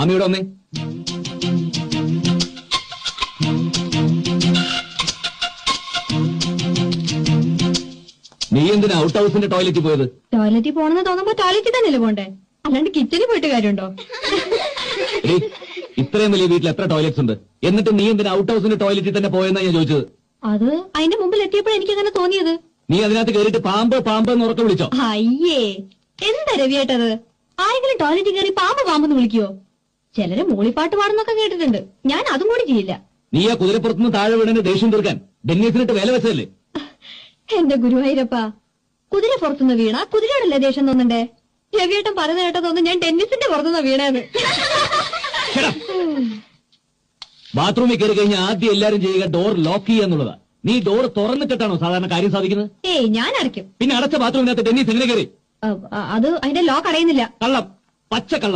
ആമിയുടെ ഒന്നേ. നീ എന്തിനാ ഔട്ട് ഹൗസിന്റെ ടോയ്ലറ്റിൽ പോയത്? ടോയ്ലറ്റിൽ പോണെന്ന് തോന്നുമ്പോ ടോയ്ലറ്റിൽ തന്നെയല്ലേ പോണ്ടേ, അല്ലാണ്ട് കിച്ചണിൽ പോയിട്ട് കാര്യമുണ്ടോ? ഇത്രയും വലിയ വീട്ടിൽ എത്ര ടോയ്ലറ്റ്സ് ഉണ്ട്, എന്നിട്ട് നീ എന്തിനാ ഔട്ട് ഹൗസിന്റെ ടോയ്ലറ്റിൽ തന്നെ പോയെന്നാ ഞാൻ ചോദിച്ചത്. അത് അതിന്റെ മുമ്പിൽ എത്തിയപ്പോഴാണ് എനിക്ക് അങ്ങനെ തോന്നിയത്. നീ അതിനകത്ത് കയറിയിട്ട് പാമ്പ് പാമ്പ് എന്ന് ഉറക്കെ വിളിച്ചോ? അയ്യേ, എന്താ രവിയേട്ടത്? ആരെങ്കിലും ടോയ്ലറ്റിൽ കയറി പാമ്പ് പാമ്പെന്ന് വിളിക്കുവോ? ചിലര് മൂളിപ്പാട്ട് പാടുന്നൊക്കെ കേട്ടിട്ടുണ്ട്, ഞാൻ അതും കൂടി ചെയ്യില്ല. നീ ആ കുതിരപ്പുറത്തുനിന്ന് താഴെ വീണന്റെ ദേഷ്യം തീർക്കാൻ ഡെന്നീസിനിട്ട് വേല വെച്ചതല്ലേ? എന്റെ ഗുരുവായൂരപ്പ, കുതിര പുറത്തുനിന്ന് വീണ കുതിരയോടല്ലേ ദേഷ്യം തോന്നണ്ടേ? രവിയേട്ടൻ പറഞ്ഞു കേട്ടതൊന്നും ഞാൻ ടെന്നീസിന്റെ പുറത്തുനിന്ന് വീണേന്ന്. ബാത്റൂമിൽ കയറി കഴിഞ്ഞാൽ ആദ്യം എല്ലാരും ചെയ്യുക ഡോർ ലോക്ക് ചെയ്യുക എന്നുള്ളതാ. നീ ഡോർ തുറന്നിട്ടാണോ സാധാരണ കാര്യം സാധിക്കുന്നത്? ഏയ്, ഞാൻ അടയ്ക്കും. പിന്നെ അടച്ച ബാത്റൂമിനകത്ത് ടെന്നീസ് എങ്ങനെ കയറി? അത് അതിന്റെ ലോക്ക് അടയുന്നില്ല. കള്ളം, പച്ചക്കള്ളം.